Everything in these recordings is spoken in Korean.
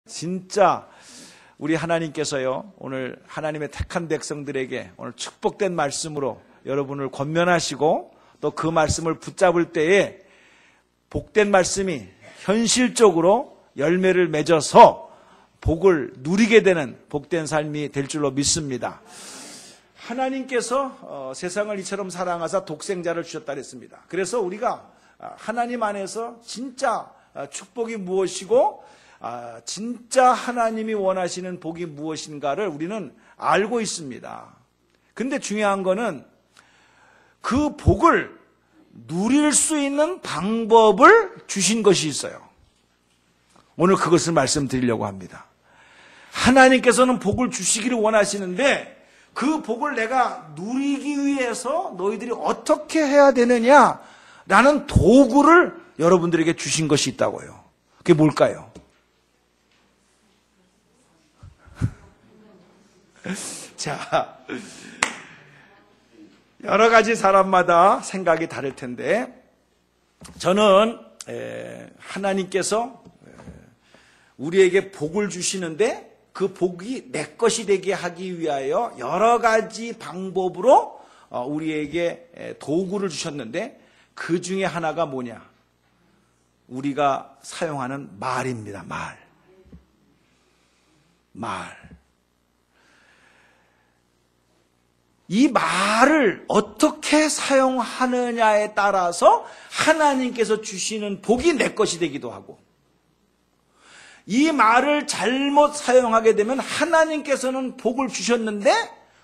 진짜 우리 하나님께서요, 오늘 하나님의 택한 백성들에게 오늘 축복된 말씀으로 여러분을 권면하시고 또 그 말씀을 붙잡을 때에 복된 말씀이 현실적으로 열매를 맺어서 복을 누리게 되는 복된 삶이 될 줄로 믿습니다. 하나님께서 세상을 이처럼 사랑하사 독생자를 주셨다 그랬습니다. 그래서 우리가 하나님 안에서 진짜 축복이 무엇이고 진짜 하나님이 원하시는 복이 무엇인가를 우리는 알고 있습니다. 근데 중요한 거는 그 복을 누릴 수 있는 방법을 주신 것이 있어요. 오늘 그것을 말씀드리려고 합니다. 하나님께서는 복을 주시기를 원하시는데 그 복을 내가 누리기 위해서 너희들이 어떻게 해야 되느냐라는 도구를 여러분들에게 주신 것이 있다고요. 그게 뭘까요? 자, 여러 가지 사람마다 생각이 다를 텐데 저는 하나님께서 우리에게 복을 주시는데 그 복이 내 것이 되게 하기 위하여 여러 가지 방법으로 우리에게 도구를 주셨는데 그 중에 하나가 뭐냐? 우리가 사용하는 말입니다. 말. 이 말을 어떻게 사용하느냐에 따라서 하나님께서 주시는 복이 내 것이 되기도 하고, 이 말을 잘못 사용하게 되면 하나님께서는 복을 주셨는데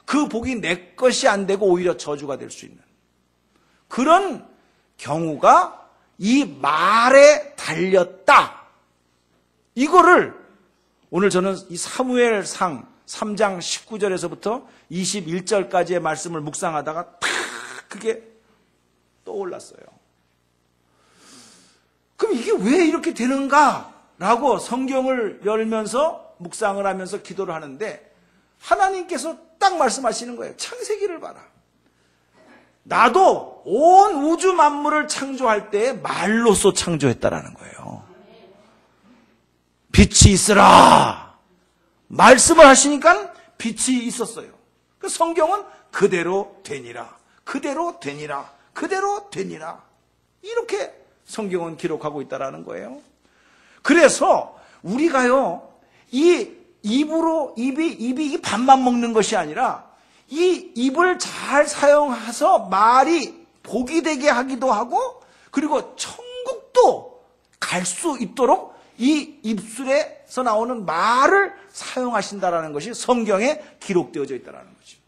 그 복이 내 것이 안 되고 오히려 저주가 될 수 있는 그런 경우가 이 말에 달렸다. 이거를 오늘 저는 이 사무엘상 3장 19절에서부터 21절까지의 말씀을 묵상하다가 탁 그게 떠올랐어요. 그럼 이게 왜 이렇게 되는가? 라고 성경을 열면서 묵상을 하면서 기도를 하는데 하나님께서 딱 말씀하시는 거예요. 창세기를 봐라. 나도 온 우주 만물을 창조할 때 말로써 창조했다라는 거예요. 빛이 있으라. 말씀을 하시니까 빛이 있었어요. 그 성경은 그대로 되니라, 그대로 되니라, 그대로 되니라. 이렇게 성경은 기록하고 있다라는 거예요. 그래서 우리가요, 입이 밥만 먹는 것이 아니라 이 입을 잘 사용해서 말이 복이 되게 하기도 하고 그리고 천국도 갈 수 있도록 이 입술에서 나오는 말을 사용하신다라는 것이 성경에 기록되어져 있다는 거죠.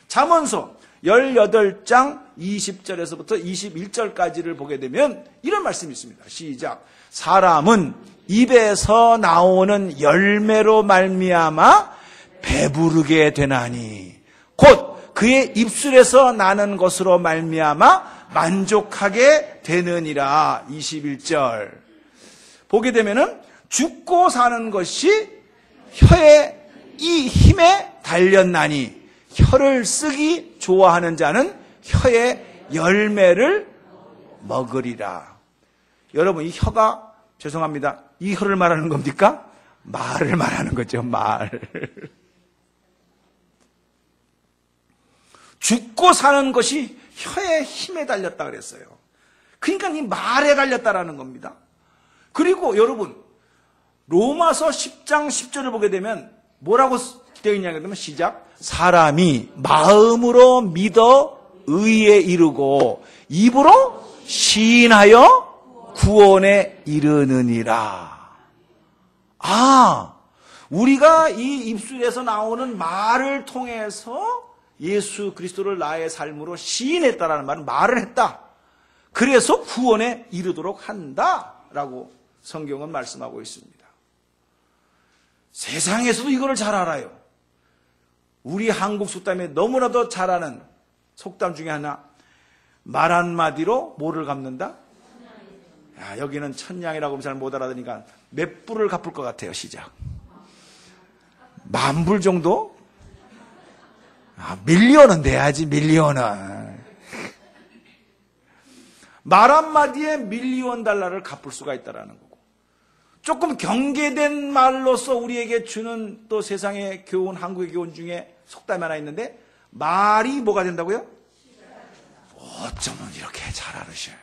잠언서 18장 20절에서부터 21절까지를 보게 되면 이런 말씀이 있습니다. 시작. 사람은 입에서 나오는 열매로 말미암아 배부르게 되나니 곧 그의 입술에서 나는 것으로 말미암아 만족하게 되느니라. 21절 보게 되면은 죽고 사는 것이 혀의 이 힘에 달렸나니 혀를 쓰기 좋아하는 자는 혀의 열매를 먹으리라. 여러분, 이 혀가, 죄송합니다, 이 혀를 말하는 겁니까? 말을 말하는 거죠. 말. 죽고 사는 것이 혀의 힘에 달렸다 그랬어요. 그러니까 이 말에 달렸다라는 겁니다. 그리고 여러분, 로마서 10장 10절을 보게 되면 뭐라고 되어 있냐고 하면 시작. 사람이 마음으로 믿어 의에 이르고 입으로 시인하여 구원에 이르느니라. 우리가 이 입술에서 나오는 말을 통해서 예수 그리스도를 나의 삶으로 시인했다라는 말은 말을 했다. 그래서 구원에 이르도록 한다라고 성경은 말씀하고 있습니다. 세상에서도 이거를 잘 알아요. 우리 한국 속담에 너무나도 잘 아는 속담 중에 하나, 말 한마디로 뭐를 갚는다? 야, 여기는 천냥이라고 잘 못 알아듣으니까 몇 불을 갚을 것 같아요. 시작. 10,000불 정도? 밀리언은 돼야지. 밀리언은. 말 한마디에 $1,000,000를 갚을 수가 있다라는 거고, 조금 경계된 말로서 우리에게 주는 또 세상의 교훈, 한국의 교훈 중에 속담이 하나 있는데, 말이 뭐가 된다고요? 어쩌면 이렇게 잘 알으셔요.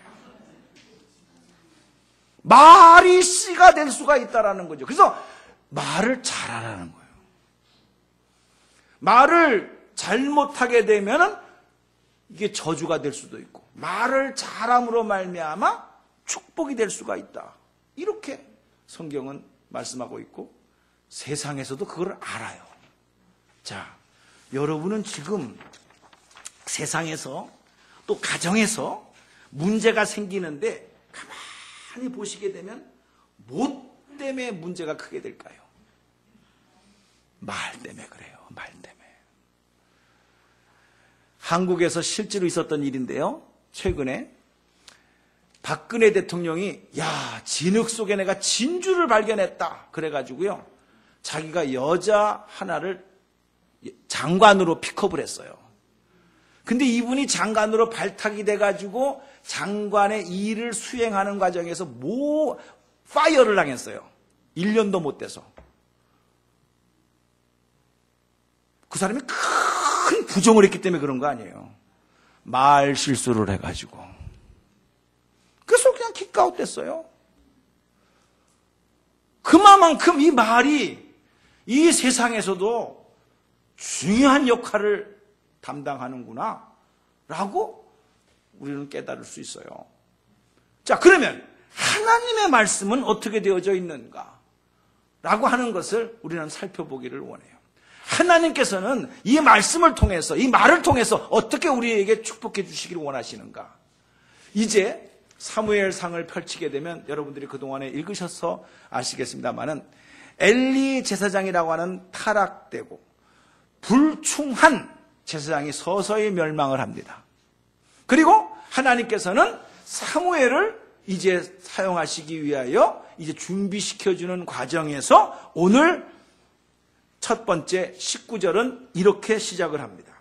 말이 씨가 될 수가 있다라는 거죠. 그래서 말을 잘하라는 거예요. 말을 잘못하게 되면은 이게 저주가 될 수도 있고, 말을 잘함으로 말미암아 축복이 될 수가 있다. 이렇게 성경은 말씀하고 있고, 세상에서도 그걸 알아요. 자, 여러분은 지금 세상에서 또 가정에서 문제가 생기는데 가만히 보시게 되면 뭐 때문에 문제가 크게 될까요? 말 때문에 그래요. 말 때문에. 한국에서 실제로 있었던 일인데요. 최근에 박근혜 대통령이 진흙 속에 내가 진주를 발견했다. 그래가지고요. 자기가 여자 하나를 장관으로 픽업을 했어요. 근데 이분이 장관으로 발탁이 돼가지고 장관의 일을 수행하는 과정에서 파이어를 당했어요. 1년도 못 돼서. 그 사람이 큰 부정을 했기 때문에 그런 거 아니에요. 말 실수를 해가지고. 그래서 그냥 킥아웃 됐어요. 그만큼 이 말이 이 세상에서도 중요한 역할을 담당하는구나 라고 우리는 깨달을 수 있어요. 자, 그러면 하나님의 말씀은 어떻게 되어져 있는가 라고 하는 것을 우리는 살펴보기를 원해요. 하나님께서는 이 말씀을 통해서, 이 말을 통해서 어떻게 우리에게 축복해 주시기를 원하시는가. 이제 사무엘상을 펼치게 되면 여러분들이 그동안에 읽으셔서 아시겠습니다만은 엘리 제사장이라고 하는 타락되고 불충한 제사장이 서서히 멸망을 합니다. 그리고 하나님께서는 사무엘을 이제 사용하시기 위하여 이제 준비시켜주는 과정에서 오늘 첫 번째 19절은 이렇게 시작을 합니다.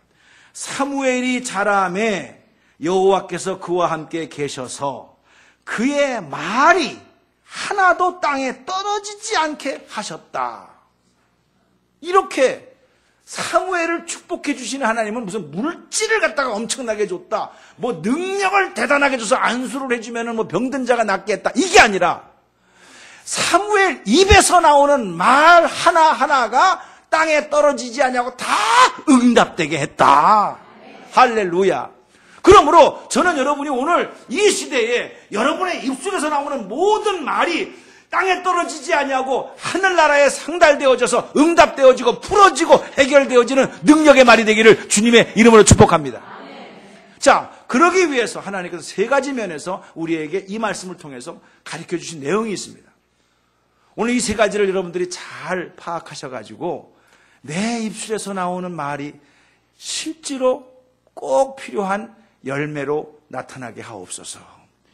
사무엘이 자라매 여호와께서 그와 함께 계셔서 그의 말이 하나도 땅에 떨어지지 않게 하셨다. 이렇게 사무엘을 축복해 주시는 하나님은 무슨 물질을 갖다가 엄청나게 줬다, 뭐 능력을 대단하게 줘서 안수를 해주면 뭐 병든 자가 낫게 했다, 이게 아니라 사무엘 입에서 나오는 말 하나하나가 땅에 떨어지지 않냐고 다 응답되게 했다. 할렐루야. 그러므로 저는 여러분이 오늘 이 시대에 여러분의 입술에서 나오는 모든 말이 땅에 떨어지지 아니하고 하늘나라에 상달되어져서 응답되어지고 풀어지고 해결되어지는 능력의 말이 되기를 주님의 이름으로 축복합니다. 자, 그러기 위해서 하나님께서 세 가지 면에서 우리에게 이 말씀을 통해서 가르쳐 주신 내용이 있습니다. 오늘 이 세 가지를 여러분들이 잘 파악하셔가지고 내 입술에서 나오는 말이 실제로 꼭 필요한 열매로 나타나게 하옵소서.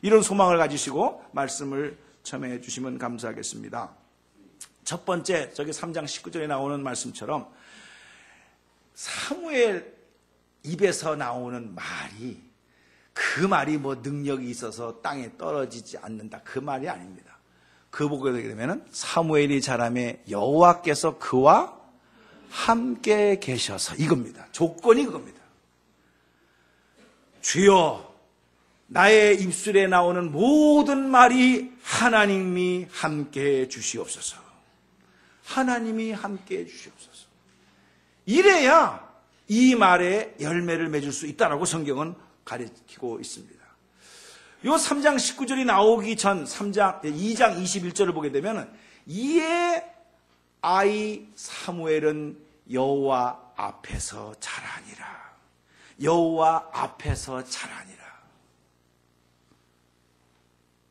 이런 소망을 가지시고 말씀을 첨해해 주시면 감사하겠습니다. 첫 번째, 저기 3장 19절에 나오는 말씀처럼 사무엘 입에서 나오는 말이, 그 말이 뭐 능력이 있어서 땅에 떨어지지 않는다, 그 말이 아닙니다. 그 보게 되면 사무엘이 자라매 여호와께서 그와 함께 계셔서, 이겁니다. 조건이 그겁니다. 주여, 나의 입술에 나오는 모든 말이 하나님이 함께해 주시옵소서. 하나님이 함께해 주시옵소서. 이래야 이 말에 열매를 맺을 수 있다라고 성경은 가르치고 있습니다. 요 3장 19절이 나오기 전 2장 21절을 보게 되면 이에 아이 사무엘은 여호와 앞에서 자라니라. 여호와 앞에서 자라니라.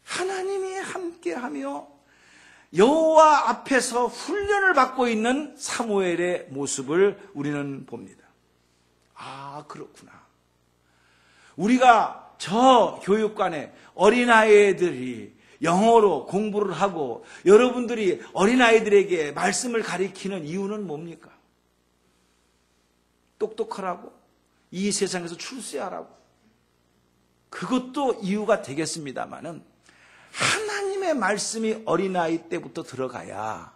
하나님이 함께하며 여호와 앞에서 훈련을 받고 있는 사무엘의 모습을 우리는 봅니다. 아, 그렇구나. 우리가 저 교육관에 어린아이들이 영어로 공부를 하고 여러분들이 어린아이들에게 말씀을 가리키는 이유는 뭡니까? 똑똑하라고, 이 세상에서 출세하라고. 그것도 이유가 되겠습니다마는 하나님의 말씀이 어린아이 때부터 들어가야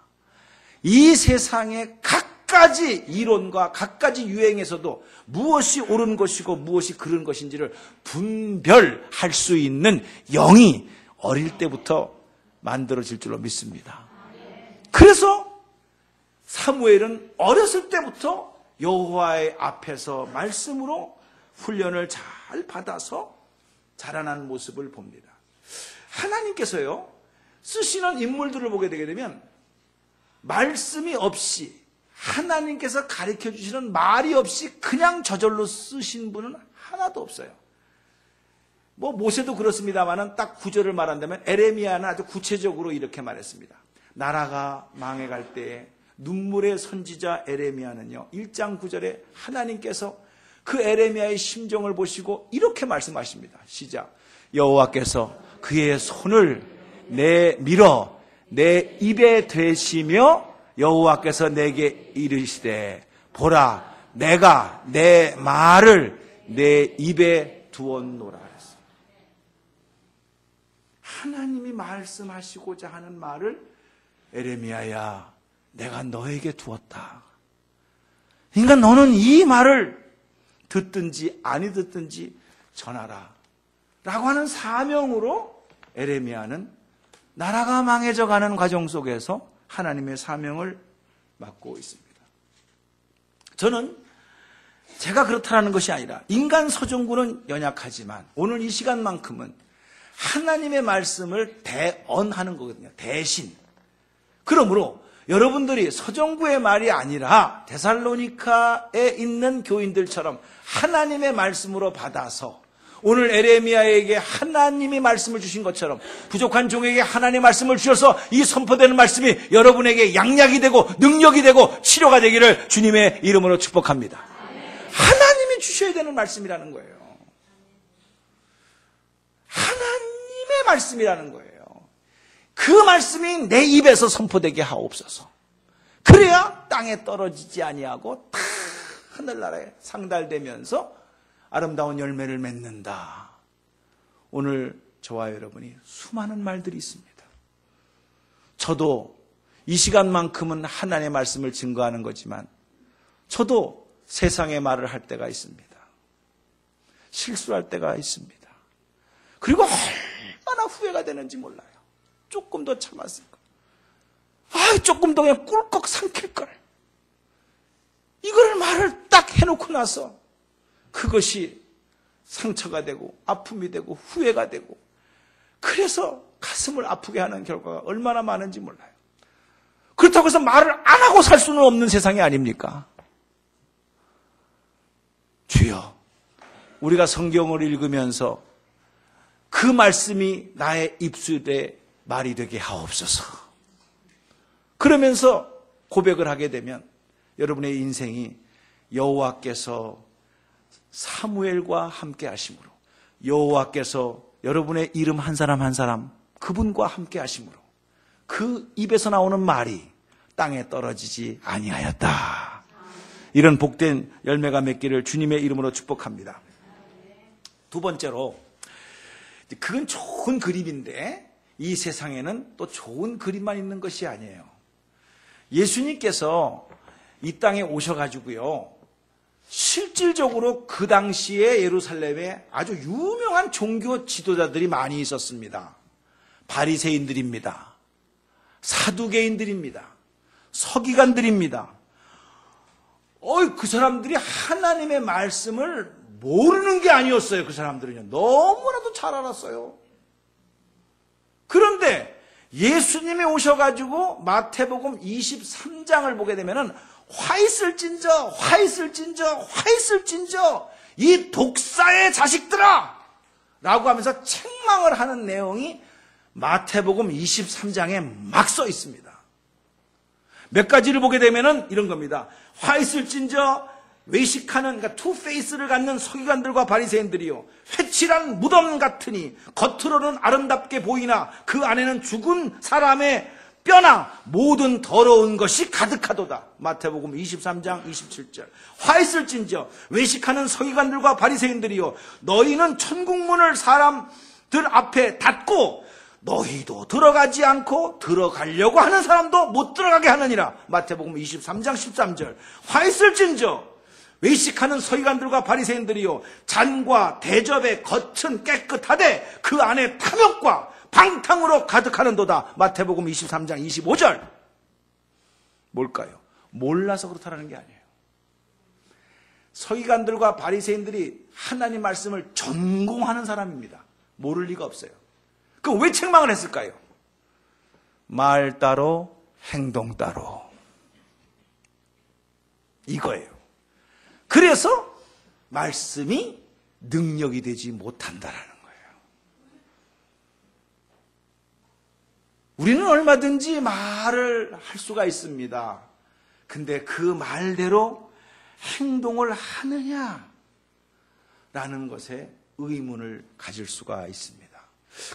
이 세상의 각가지 이론과 각가지 유행에서도 무엇이 옳은 것이고 무엇이 그른 것인지를 분별할 수 있는 영이 어릴 때부터 만들어질 줄로 믿습니다. 그래서 사무엘은 어렸을 때부터 여호와의 앞에서 말씀으로 훈련을 잘 받아서 자라난 모습을 봅니다. 하나님께서요, 쓰시는 인물들을 보게 되게 되면 말씀이 없이, 하나님께서 가르쳐 주시는 말이 없이 그냥 저절로 쓰신 분은 하나도 없어요. 뭐 모세도 그렇습니다만은 딱 구절을 말한다면 에레미야는 아주 구체적으로 이렇게 말했습니다. 나라가 망해갈 때에 눈물의 선지자 에레미야는요, 1장 9절에 하나님께서 그 에레미야의 심정을 보시고 이렇게 말씀하십니다. 시작. 여호와께서 그의 손을 밀어 내 입에 대시며 여호와께서 내게 이르시되 보라 내가 내 말을 내 입에 두었노라 했어요. 하나님이 말씀하시고자 하는 말을 에레미야야 내가 너에게 두었다. 그러니까 너는 이 말을 듣든지 아니 듣든지 전하라 라고 하는 사명으로 에레미야는 나라가 망해져가는 과정 속에서 하나님의 사명을 맡고 있습니다. 저는 제가 그렇다는 것이 아니라 인간 서정구는 연약하지만 오늘 이 시간만큼은 하나님의 말씀을 대언하는 거거든요. 대신. 그러므로 여러분들이 서정구의 말이 아니라 데살로니카에 있는 교인들처럼 하나님의 말씀으로 받아서 오늘 에레미야에게 하나님이 말씀을 주신 것처럼 부족한 종에게 하나님의 말씀을 주셔서 이 선포되는 말씀이 여러분에게 양약이 되고 능력이 되고 치료가 되기를 주님의 이름으로 축복합니다. 하나님이 주셔야 되는 말씀이라는 거예요. 하나님의 말씀이라는 거예요. 그 말씀이 내 입에서 선포되게 하옵소서. 그래야 땅에 떨어지지 아니하고 다 하늘나라에 상달되면서 아름다운 열매를 맺는다. 오늘 저와 여러분이 수많은 말들이 있습니다. 저도 이 시간만큼은 하나님의 말씀을 증거하는 거지만 저도 세상의 말을 할 때가 있습니다. 실수할 때가 있습니다. 그리고 얼마나 후회가 되는지 몰라요. 조금 더 참았을 걸. 조금 더 그냥 꿀꺽 삼킬 걸. 이걸 말을 딱 해놓고 나서 그것이 상처가 되고 아픔이 되고 후회가 되고 그래서 가슴을 아프게 하는 결과가 얼마나 많은지 몰라요. 그렇다고 해서 말을 안 하고 살 수는 없는 세상이 아닙니까? 주여, 우리가 성경을 읽으면서 그 말씀이 나의 입술에 말이 되게 하옵소서. 그러면서 고백을 하게 되면 여러분의 인생이 여호와께서 사무엘과 함께 하심으로 여호와께서 여러분의 이름 한 사람 한 사람 그분과 함께 하심으로 그 입에서 나오는 말이 땅에 떨어지지 아니하였다. 이런 복된 열매가 맺기를 주님의 이름으로 축복합니다. 두 번째로, 그건 좋은 그림인데 이 세상에는 또 좋은 그림만 있는 것이 아니에요. 예수님께서 이 땅에 오셔가지고요, 실질적으로 그 당시에 예루살렘에 아주 유명한 종교 지도자들이 많이 있었습니다. 바리새인들입니다. 사두개인들입니다. 서기관들입니다. 그 사람들이 하나님의 말씀을 모르는 게 아니었어요. 그 사람들은요. 너무나도 잘 알았어요. 그런데 예수님이 오셔가지고 마태복음 23장을 보게 되면은 화 있을진저 이 독사의 자식들아 라고 하면서 책망을 하는 내용이 마태복음 23장에 막 써 있습니다. 몇 가지를 보게 되면은 이런 겁니다. 화 있을진저 외식하는, 그러니까 투페이스를 갖는 서기관들과 바리새인들이요, 회칠한 무덤 같으니 겉으로는 아름답게 보이나 그 안에는 죽은 사람의 뼈나 모든 더러운 것이 가득하도다. 마태복음 23장 27절. 화 있을진저 외식하는 서기관들과 바리새인들이요, 너희는 천국문을 사람들 앞에 닫고 너희도 들어가지 않고 들어가려고 하는 사람도 못 들어가게 하느니라. 마태복음 23장 13절. 화 있을진저 외식하는 서기관들과 바리새인들이요 잔과 대접의 겉은 깨끗하되 그 안에 탐욕과 방탕으로 가득하는도다. 마태복음 23장 25절. 뭘까요? 몰라서 그렇다는 게 아니에요. 서기관들과 바리새인들이 하나님 말씀을 전공하는 사람입니다. 모를 리가 없어요. 그럼 왜 책망을 했을까요? 말 따로 행동 따로 이거예요. 그래서 말씀이 능력이 되지 못한다라는 거예요. 우리는 얼마든지 말을 할 수가 있습니다. 근데 그 말대로 행동을 하느냐라는 것에 의문을 가질 수가 있습니다.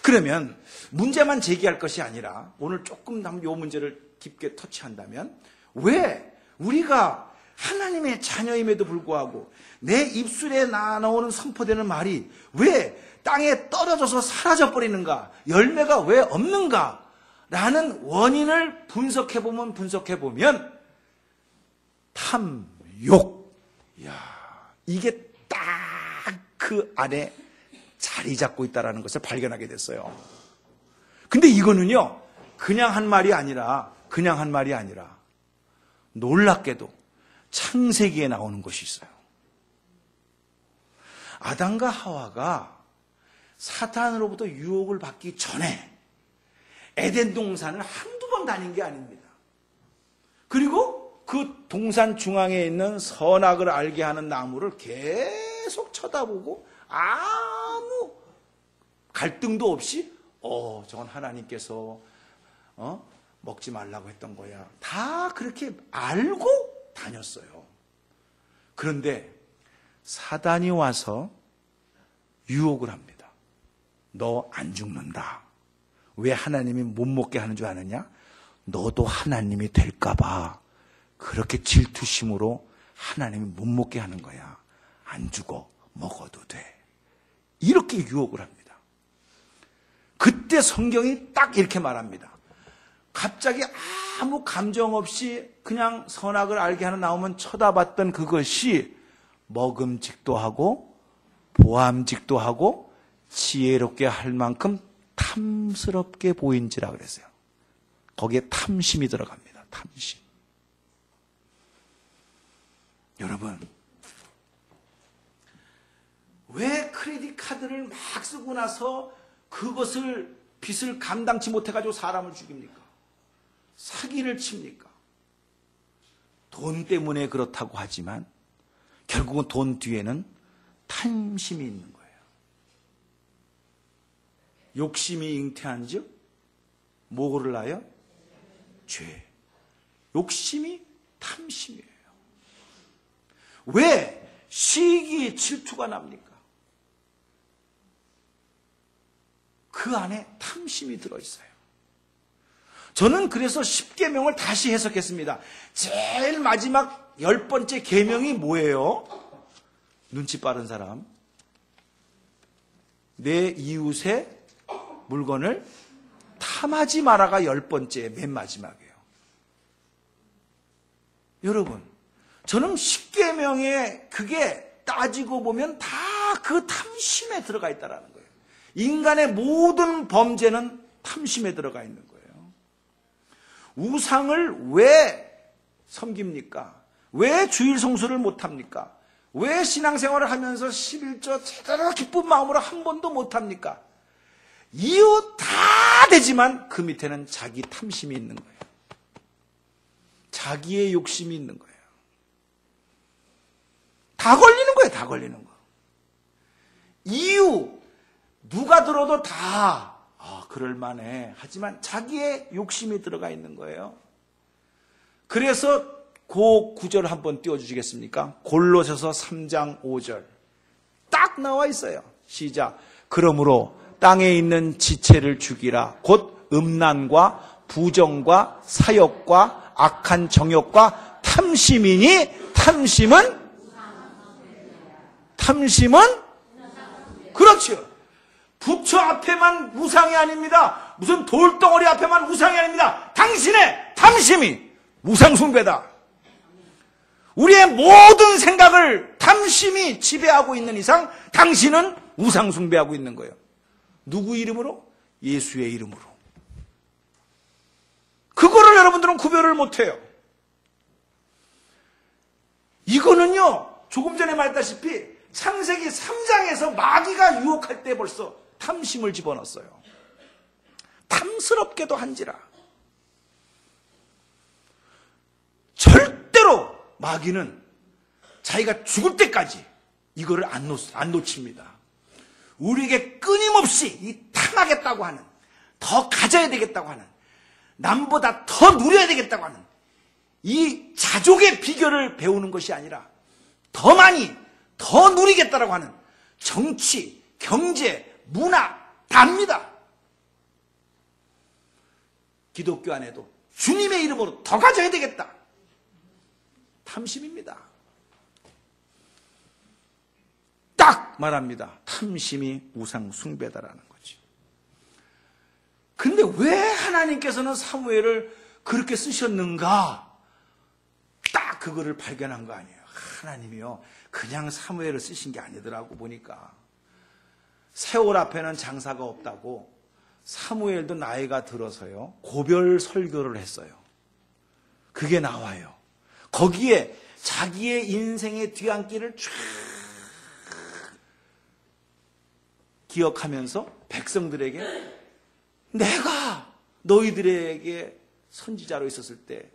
그러면 문제만 제기할 것이 아니라 오늘 조금 이 문제를 깊게 터치한다면 왜 우리가 하나님의 자녀임에도 불구하고 내 입술에 나오는 선포되는 말이 왜 땅에 떨어져서 사라져버리는가? 열매가 왜 없는가? 라는 원인을 분석해보면 탐욕. 이게 딱 그 안에 자리 잡고 있다는 것을 발견하게 됐어요. 근데 이거는요, 그냥 한 말이 아니라 놀랍게도 창세기에 나오는 것이 있어요. 아담과 하와가 사탄으로부터 유혹을 받기 전에 에덴 동산을 한두 번 다닌 게 아닙니다. 그리고 그 동산 중앙에 있는 선악을 알게 하는 나무를 계속 쳐다보고 아무 갈등도 없이 저건 하나님께서 먹지 말라고 했던 거야. 다 그렇게 알고 다녔어요. 그런데 사단이 와서 유혹을 합니다. 너 안 죽는다. 왜 하나님이 못 먹게 하는 줄 아느냐? 너도 하나님이 될까 봐 그렇게 질투심으로 하나님이 못 먹게 하는 거야. 안 죽어. 먹어도 돼. 이렇게 유혹을 합니다. 그때 성경이 딱 이렇게 말합니다. 갑자기 아무 감정 없이 그냥 선악을 알게 하는 나오면 쳐다봤던 그것이 먹음직도 하고 보암직도 하고 지혜롭게 할 만큼 탐스럽게 보인지라 그랬어요. 거기에 탐심이 들어갑니다. 탐심. 여러분, 왜 크레딧 카드를 막 쓰고 나서 그것을 빚을 감당치 못해가지고 사람을 죽입니까? 사기를 칩니까? 돈 때문에 그렇다고 하지만 결국은 돈 뒤에는 탐심이 있는 거예요. 욕심이 잉태한 즉 뭐를 낳아요? 죄. 욕심이 탐심이에요. 왜 시기 질투가 납니까? 그 안에 탐심이 들어있어요. 저는 그래서 10계명을 다시 해석했습니다. 제일 마지막 10번째 계명이 뭐예요? 눈치 빠른 사람. 내 이웃의 물건을 탐하지 마라가 10번째, 맨 마지막이에요. 여러분, 저는 10계명에 그게 따지고 보면 다 그 탐심에 들어가 있다는 거예요. 인간의 모든 범죄는 탐심에 들어가 있는 거예요. 우상을 왜 섬깁니까? 왜 주일 성수를 못합니까? 왜 신앙생활을 하면서 11조 제대로 기쁜 마음으로 한 번도 못합니까? 이유 다 되지만 그 밑에는 자기 탐심이 있는 거예요. 자기의 욕심이 있는 거예요. 다 걸리는 거예요. 다 걸리는 거. 이유 누가 들어도 다 그럴만해. 하지만 자기의 욕심이 들어가 있는 거예요. 그래서 그 구절을 한번 띄워주시겠습니까? 골로새서 3장 5절 딱 나와 있어요. 시작. 그러므로 땅에 있는 지체를 죽이라. 곧 음란과 부정과 사욕과 악한 정욕과 탐심이니 탐심은 그렇죠. 부처 앞에만 우상이 아닙니다. 무슨 돌덩어리 앞에만 우상이 아닙니다. 당신의 탐심이 우상숭배다. 우리의 모든 생각을 탐심이 지배하고 있는 이상 당신은 우상숭배하고 있는 거예요. 누구 이름으로? 예수의 이름으로. 그거를 여러분들은 구별을 못해요. 이거는요, 조금 전에 말했다시피 창세기 3장에서 마귀가 유혹할 때 벌써 탐심을 집어넣었어요. 탐스럽게도 한지라. 절대로 마귀는 자기가 죽을 때까지 이거를 안 놓칩니다. 우리에게 끊임없이 이 탐하겠다고 하는, 더 가져야 되겠다고 하는, 남보다 더 누려야 되겠다고 하는 이 자족의 비결을 배우는 것이 아니라 더 많이, 더 누리겠다라고 하는 정치, 경제, 문화 답니다. 기독교 안에도 주님의 이름으로 더 가져야 되겠다. 탐심입니다. 딱 말합니다. 탐심이 우상 숭배다라는 거죠. 근데 왜 하나님께서는 사무엘을 그렇게 쓰셨는가? 딱 그거를 발견한 거 아니에요. 하나님이요, 그냥 사무엘을 쓰신 게 아니더라고. 보니까 세월 앞에는 장사가 없다고 사무엘도 나이가 들어서요 고별 설교를 했어요. 그게 나와요. 거기에 자기의 인생의 뒤안길을 쫙 기억하면서 백성들에게 내가 너희들에게 선지자로 있었을 때,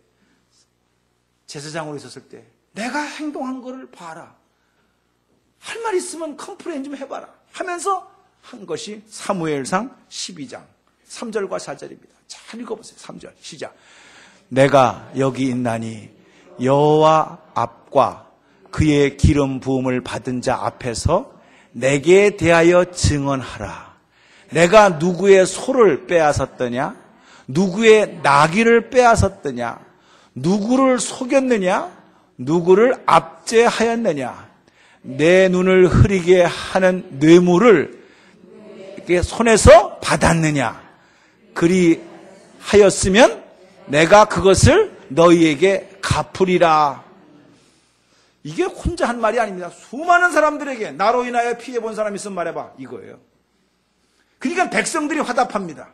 제사장으로 있었을 때 내가 행동한 거를 봐라. 할 말 있으면 컴플레인 좀 해봐라 하면서 한 것이 사무엘상 12장 3절과 4절입니다. 잘 읽어보세요. 3절 시작. 내가 여기 있나니 여호와 앞과 그의 기름 부음을 받은 자 앞에서 내게 대하여 증언하라. 내가 누구의 소를 빼앗았더냐? 누구의 나귀를 빼앗았더냐? 누구를 속였느냐? 누구를 압제하였느냐? 내 눈을 흐리게 하는 뇌물을 손에서 받았느냐? 그리하였으면 내가 그것을 너희에게 갚으리라. 이게 혼자 한 말이 아닙니다. 수많은 사람들에게 나로 인하여 피해본 사람이 있으면 말해봐. 이거예요. 그러니까 백성들이 화답합니다.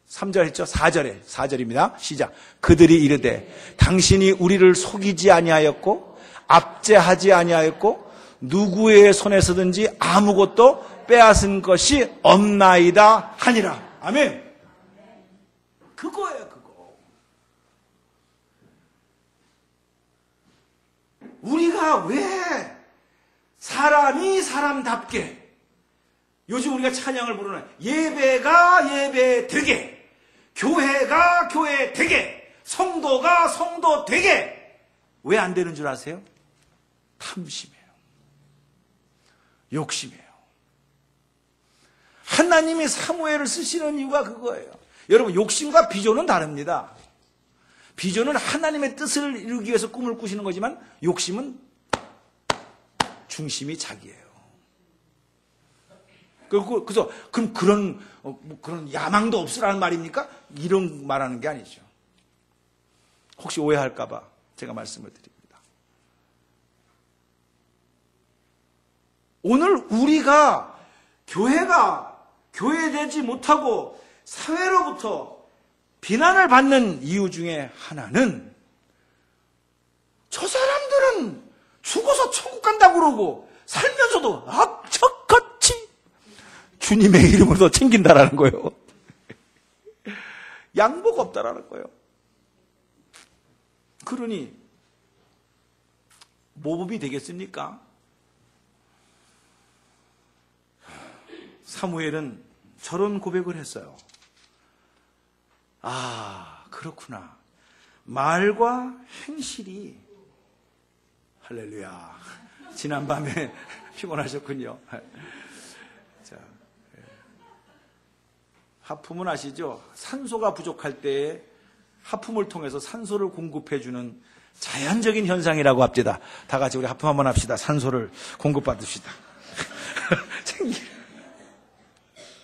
3절 했죠? 4절입니다. 시작. 그들이 이르되 당신이 우리를 속이지 아니하였고 압제하지 아니하였고 누구의 손에서든지 아무것도 빼앗은 것이 없나이다 하니라. 아멘. 그거예요, 그거. 우리가 왜 사람이 사람답게, 요즘 우리가 찬양을 부르는 예배가 예배 되게, 교회가 교회 되게, 성도가 성도 되게 왜 안 되는 줄 아세요? 탐심이에요. 욕심이에요. 하나님이 사무엘을 쓰시는 이유가 그거예요. 여러분, 욕심과 비전은 다릅니다. 비전은 하나님의 뜻을 이루기 위해서 꿈을 꾸시는 거지만 욕심은 중심이 자기예요. 그래서 그럼 그런 야망도 없으라는 말입니까? 이런 말하는 게 아니죠. 혹시 오해할까 봐 제가 말씀을 드립니다. 오늘 우리가 교회가 교회되지 못하고 사회로부터 비난을 받는 이유 중에 하나는 저 사람들은 죽어서 천국 간다고 그러고 살면서도 악착같이 주님의 이름으로 챙긴다라는 거예요. 양보가 없다라는 거예요. 그러니 모범이 되겠습니까? 사무엘은 저런 고백을 했어요. 아, 그렇구나. 말과 행실이, 할렐루야. 지난밤에 피곤하셨군요. 자, 하품은 아시죠? 산소가 부족할 때 하품을 통해서 산소를 공급해주는 자연적인 현상이라고 합니다. 다 같이 우리 하품 한번 합시다. 산소를 공급받읍시다. 생기를.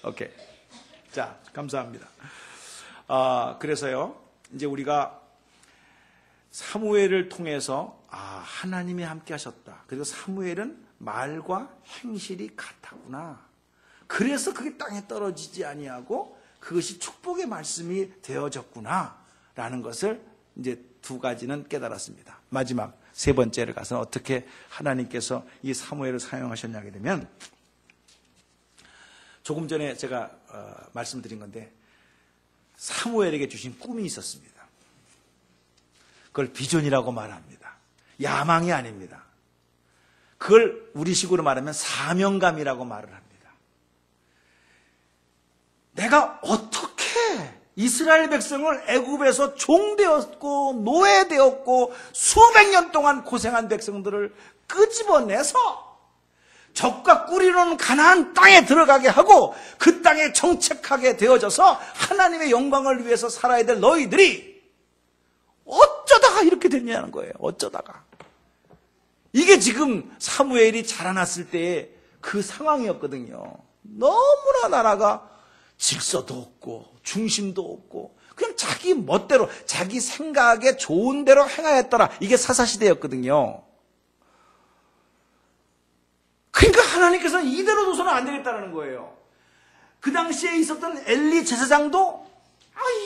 오케이. 자, 감사합니다. 그래서요, 이제 우리가 사무엘을 통해서, 하나님이 함께 하셨다. 그리고 사무엘은 말과 행실이 같았구나. 그래서 그게 땅에 떨어지지 아니하고 그것이 축복의 말씀이 되어졌구나. 라는 것을 이제 두 가지는 깨달았습니다. 마지막 세 번째를 가서는 어떻게 하나님께서 이 사무엘을 사용하셨냐게 되면, 조금 전에 제가 말씀드린 건데, 사무엘에게 주신 꿈이 있었습니다. 그걸 비전이라고 말합니다. 야망이 아닙니다. 그걸 우리식으로 말하면 사명감이라고 말을 합니다. 내가 어떻게 이스라엘 백성을 애굽에서 종되었고 노예되었고 수백 년 동안 고생한 백성들을 끄집어내서 적과 꿀이로는 가나안 땅에 들어가게 하고 그 땅에 정착하게 되어져서 하나님의 영광을 위해서 살아야 될 너희들이 어쩌다가 이렇게 됐냐는 거예요. 어쩌다가. 이게 지금 사무엘이 자라났을 때의 그 상황이었거든요. 너무나 나라가 질서도 없고 중심도 없고 그냥 자기 멋대로 자기 생각에 좋은 대로 행하였더라. 이게 사사시대였거든요. 그러니까 하나님께서는 이대로 둬서는 안 되겠다는 거예요. 그 당시에 있었던 엘리 제사장도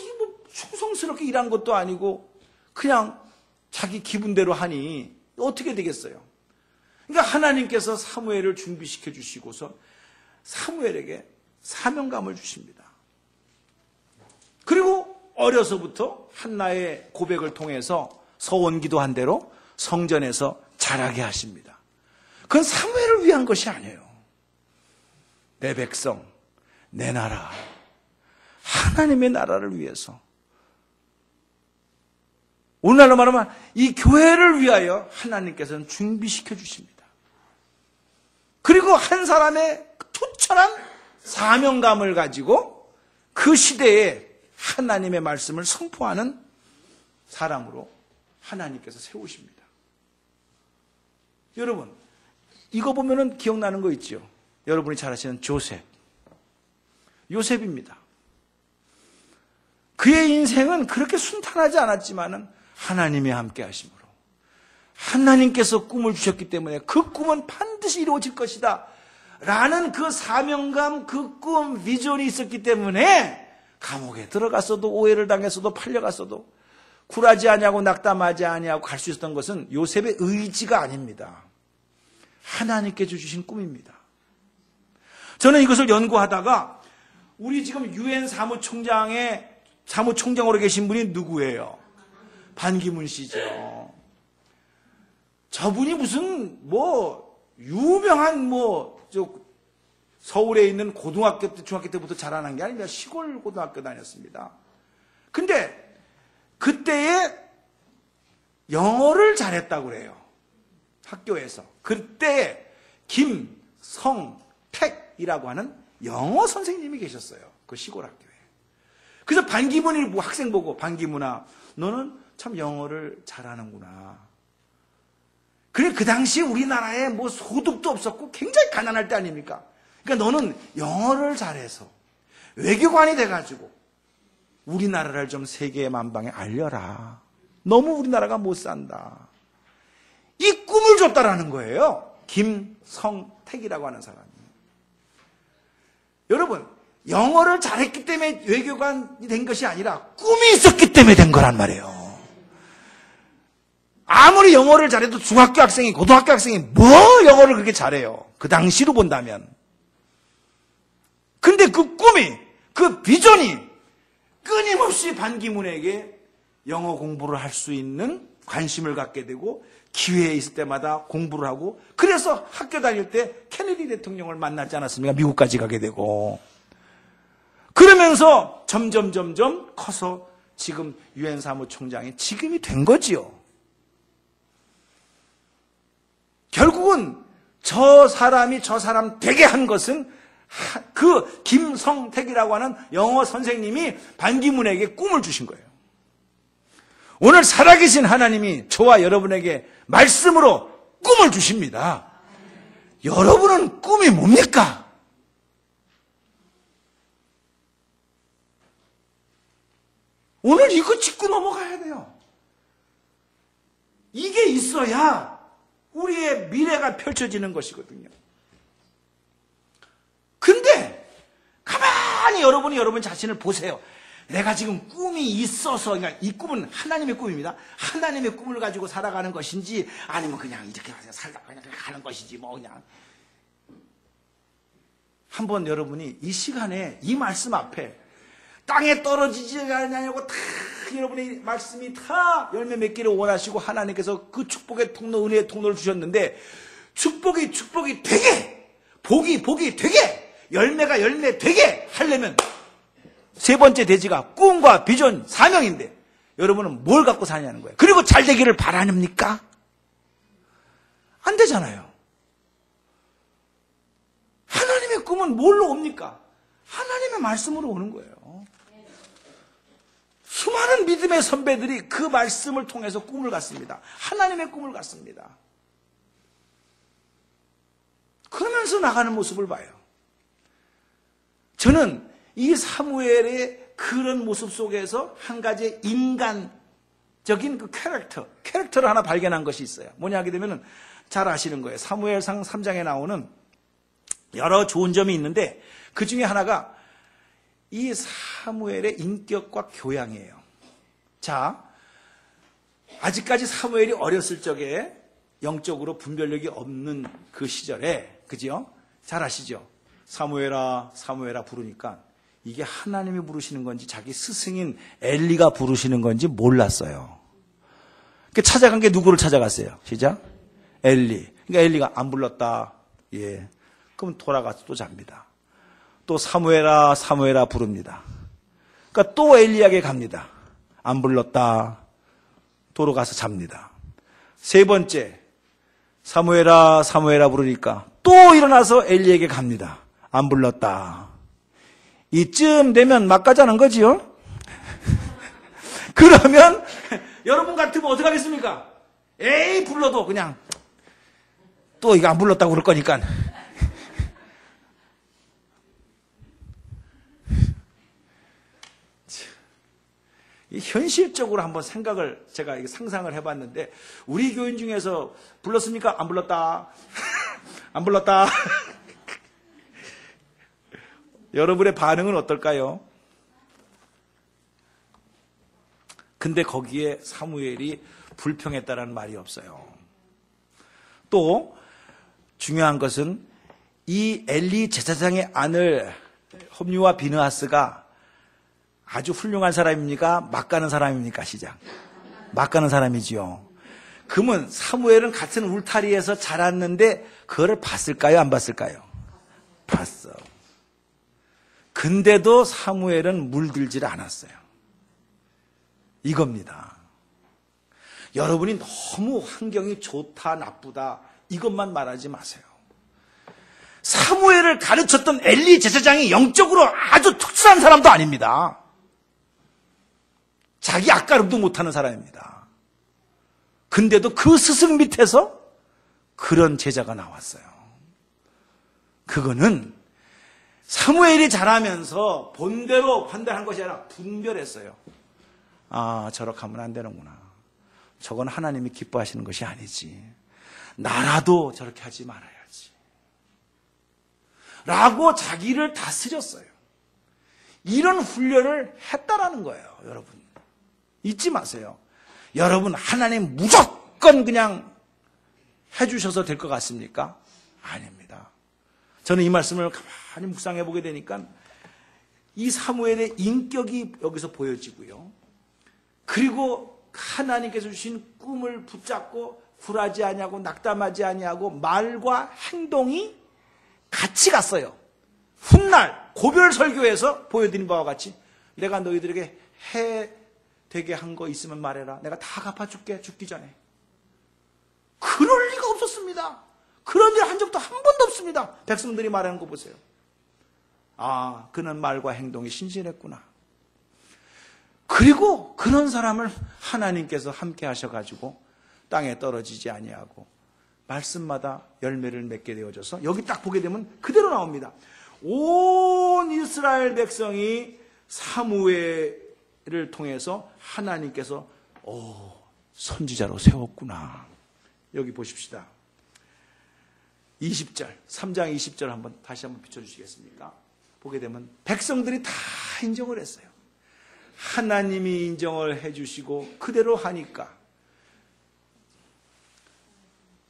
이게 뭐 충성스럽게 일한 것도 아니고 그냥 자기 기분대로 하니 어떻게 되겠어요? 그러니까 하나님께서 사무엘을 준비시켜 주시고서 사무엘에게 사명감을 주십니다. 그리고 어려서부터 한나의 고백을 통해서 서원기도 한 대로 성전에서 자라게 하십니다. 그건 사무엘을 위한 것이 아니에요. 내 백성, 내 나라, 하나님의 나라를 위해서, 오늘날로 말하면 이 교회를 위하여 하나님께서는 준비시켜 주십니다. 그리고 한 사람의 투철한 사명감을 가지고 그 시대에 하나님의 말씀을 선포하는 사람으로 하나님께서 세우십니다. 여러분, 이거 보면은 기억나는 거 있죠? 여러분이 잘 아시는 조셉. 요셉입니다. 그의 인생은 그렇게 순탄하지 않았지만은 하나님이 함께 하심으로 하나님께서 꿈을 주셨기 때문에 그 꿈은 반드시 이루어질 것이다 라는 그 사명감, 그 꿈, 비전이 있었기 때문에 감옥에 들어갔어도 오해를 당했어도 팔려갔어도 굴하지 아니하고 낙담하지 아니하고 갈 수 있었던 것은 요셉의 의지가 아닙니다. 하나님께 주신 꿈입니다. 저는 이것을 연구하다가 우리 지금 유엔 사무총장으로 계신 분이 누구예요? 반기문 씨죠. 저분이 무슨 유명한 서울에 있는 고등학교 때, 중학교 때부터 자라난 게 아닙니다. 시골 고등학교 다녔습니다. 근데 그때에 영어를 잘했다고 그래요. 학교에서. 그때 김성택이라고 하는 영어 선생님이 계셨어요. 그 시골 학교에. 그래서 반기문이 학생 보고, 반기문아, 너는 참 영어를 잘하는구나. 그래, 그 당시에 우리나라에 소득도 없었고 굉장히 가난할 때 아닙니까? 그러니까 너는 영어를 잘해서 외교관이 돼가지고 우리나라를 좀 세계 만방에 알려라. 너무 우리나라가 못 산다. 이 꿈을 줬다라는 거예요. 김성택이라고 하는 사람이. 여러분, 영어를 잘했기 때문에 외교관이 된 것이 아니라 꿈이 있었기 때문에 된 거란 말이에요. 아무리 영어를 잘해도 중학교 학생이, 고등학교 학생이 영어를 그렇게 잘해요. 그 당시로 본다면. 근데 그 꿈이, 그 비전이 끊임없이 반기문에게 영어 공부를 할 수 있는 관심을 갖게 되고 기회에 있을 때마다 공부를 하고, 그래서 학교 다닐 때 케네디 대통령을 만나지 않았습니까? 미국까지 가게 되고. 그러면서 점점 커서 지금 유엔 사무총장이 지금이 된 거지요. 결국은 저 사람이 저 사람 되게 한 것은 그 김성택이라고 하는 영어 선생님이 반기문에게 꿈을 주신 거예요. 오늘 살아계신 하나님이 저와 여러분에게 말씀으로 꿈을 주십니다. 여러분은 꿈이 뭡니까? 오늘 이거 짚고 넘어가야 돼요. 이게 있어야 우리의 미래가 펼쳐지는 것이거든요. 근데 가만히 여러분이 여러분 자신을 보세요. 내가 지금 꿈이 있어서, 그러니까 이 꿈은 하나님의 꿈입니다. 하나님의 꿈을 가지고 살아가는 것인지, 아니면 그냥 이렇게 살다가 그냥 가는 것인지, 뭐 그냥. 한번 여러분이 이 시간에 이 말씀 앞에 땅에 떨어지지 않냐고 다 여러분의 말씀이 다 열매 맺기를 원하시고 하나님께서 그 축복의 통로, 은혜의 통로를 주셨는데, 축복이 되게, 복이 되게, 열매가 열매 되게 하려면 세 번째 대지가 꿈과 비전, 사명인데 여러분은 뭘 갖고 사냐는 거예요. 그리고 잘 되기를 바라십니까? 안 되잖아요. 하나님의 꿈은 뭘로 옵니까? 하나님의 말씀으로 오는 거예요. 수많은 믿음의 선배들이 그 말씀을 통해서 꿈을 갖습니다. 하나님의 꿈을 갖습니다. 그러면서 나가는 모습을 봐요. 저는 이 사무엘의 그런 모습 속에서 한 가지의 인간적인 그 캐릭터를 하나 발견한 것이 있어요. 뭐냐 하게 되면 잘 아시는 거예요. 사무엘상 3장에 나오는 여러 좋은 점이 있는데 그 중에 하나가 이 사무엘의 인격과 교양이에요. 자, 아직까지 사무엘이 어렸을 적에 영적으로 분별력이 없는 그 시절에, 그죠? 잘 아시죠? 사무엘아, 사무엘아 부르니까 이게 하나님이 부르시는 건지 자기 스승인 엘리가 부르시는 건지 몰랐어요. 찾아간 게 누구를 찾아갔어요? 시작. 엘리. 그러니까 엘리가 안 불렀다. 예. 그럼 돌아가서 또 잡니다. 또 사무엘아, 사무엘아 부릅니다. 그러니까 또 엘리에게 갑니다. 안 불렀다. 돌아가서 잡니다. 세 번째, 사무엘아, 사무엘아 부르니까 또 일어나서 엘리에게 갑니다. 안 불렀다. 이쯤 되면 막 가자는 거지요? 그러면 여러분 같으면 어떻게 하겠습니까? 에이 불러도 그냥 또 이거 안 불렀다고 그럴 거니까 현실적으로 한번 제가 상상을 해봤는데 우리 교인 중에서 불렀습니까? 안 불렀다. 안 불렀다. 여러분의 반응은 어떨까요? 근데 거기에 사무엘이 불평했다라는 말이 없어요. 또 중요한 것은 이 엘리 제사장의 아들 홈리와 비느하스가 아주 훌륭한 사람입니까? 막 가는 사람입니까? 시작. 막 가는 사람이지요. 그러면 사무엘은 같은 울타리에서 자랐는데 그거를 봤을까요? 안 봤을까요? 봤어. 근데도 사무엘은 물들질 않았어요. 이겁니다. 여러분이 너무 환경이 좋다, 나쁘다 이것만 말하지 마세요. 사무엘을 가르쳤던 엘리 제사장이 영적으로 아주 특수한 사람도 아닙니다. 자기 앞가름도 못하는 사람입니다. 근데도 그 스승 밑에서 그런 제자가 나왔어요. 그거는 사무엘이 자라면서 본대로 판단한 것이 아니라 분별했어요. 아, 저렇게 하면 안 되는구나. 저건 하나님이 기뻐하시는 것이 아니지. 나라도 저렇게 하지 말아야지. 라고 자기를 다스렸어요. 이런 훈련을 했다라는 거예요, 여러분. 잊지 마세요. 여러분, 하나님 무조건 그냥 해주셔서 될 것 같습니까? 아닙니다. 저는 이 말씀을 가만히 묵상해 보게 되니까 이 사무엘의 인격이 여기서 보여지고요. 그리고 하나님께서 주신 꿈을 붙잡고 굴하지 아니하고 낙담하지 아니하고 말과 행동이 같이 갔어요. 훗날 고별 설교에서 보여드린 바와 같이 내가 너희들에게 해 되게 한 거 있으면 말해라. 내가 다 갚아줄게. 죽기 전에. 그럴 리가 없었습니다. 그런 일 한 적도 한 번도 없습니다. 백성들이 말하는 거 보세요. 아, 그는 말과 행동이 신실했구나. 그리고 그런 사람을 하나님께서 함께 하셔가지고 땅에 떨어지지 아니하고 말씀마다 열매를 맺게 되어져서 여기 딱 보게 되면 그대로 나옵니다. 온 이스라엘 백성이 사무엘의 통해서 하나님께서 선지자로 세웠구나. 여기 보십시다. 20절, 3장 20절 다시 한번 비춰주시겠습니까? 보게 되면 백성들이 다 인정을 했어요. 하나님이 인정을 해주시고 그대로 하니까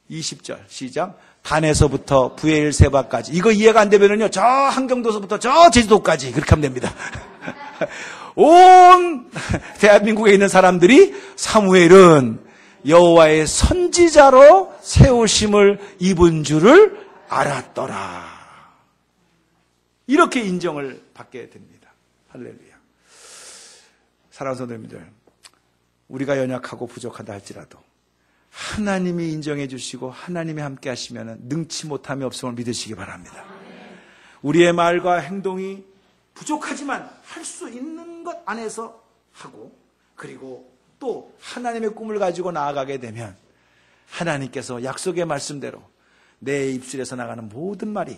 20절 시작. 단에서부터 부엘세바까지. 이거 이해가 안 되면은요, 저 한경도서부터 저 제주도까지 그렇게 하면 됩니다. 온 대한민국에 있는 사람들이 사무엘은 여호와의 선지자로 세우심을 입은 줄을 알았더라. 이렇게 인정을 받게 됩니다. 할렐루야. 사랑하는 성도님들, 우리가 연약하고 부족하다 할지라도 하나님이 인정해 주시고 하나님이 함께 하시면 능치 못함이 없음을 믿으시기 바랍니다. 우리의 말과 행동이 부족하지만 할 수 있는 것 안에서 하고, 그리고 또 하나님의 꿈을 가지고 나아가게 되면 하나님께서 약속의 말씀대로 내 입술에서 나가는 모든 말이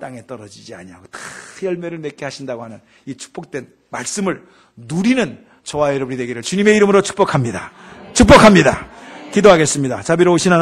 땅에 떨어지지 아니하고 다 열매를 맺게 하신다고 하는 이 축복된 말씀을 누리는 저와 여러분이 되기를 주님의 이름으로 축복합니다. 축복합니다. 기도하겠습니다. 자비로우신 하나님,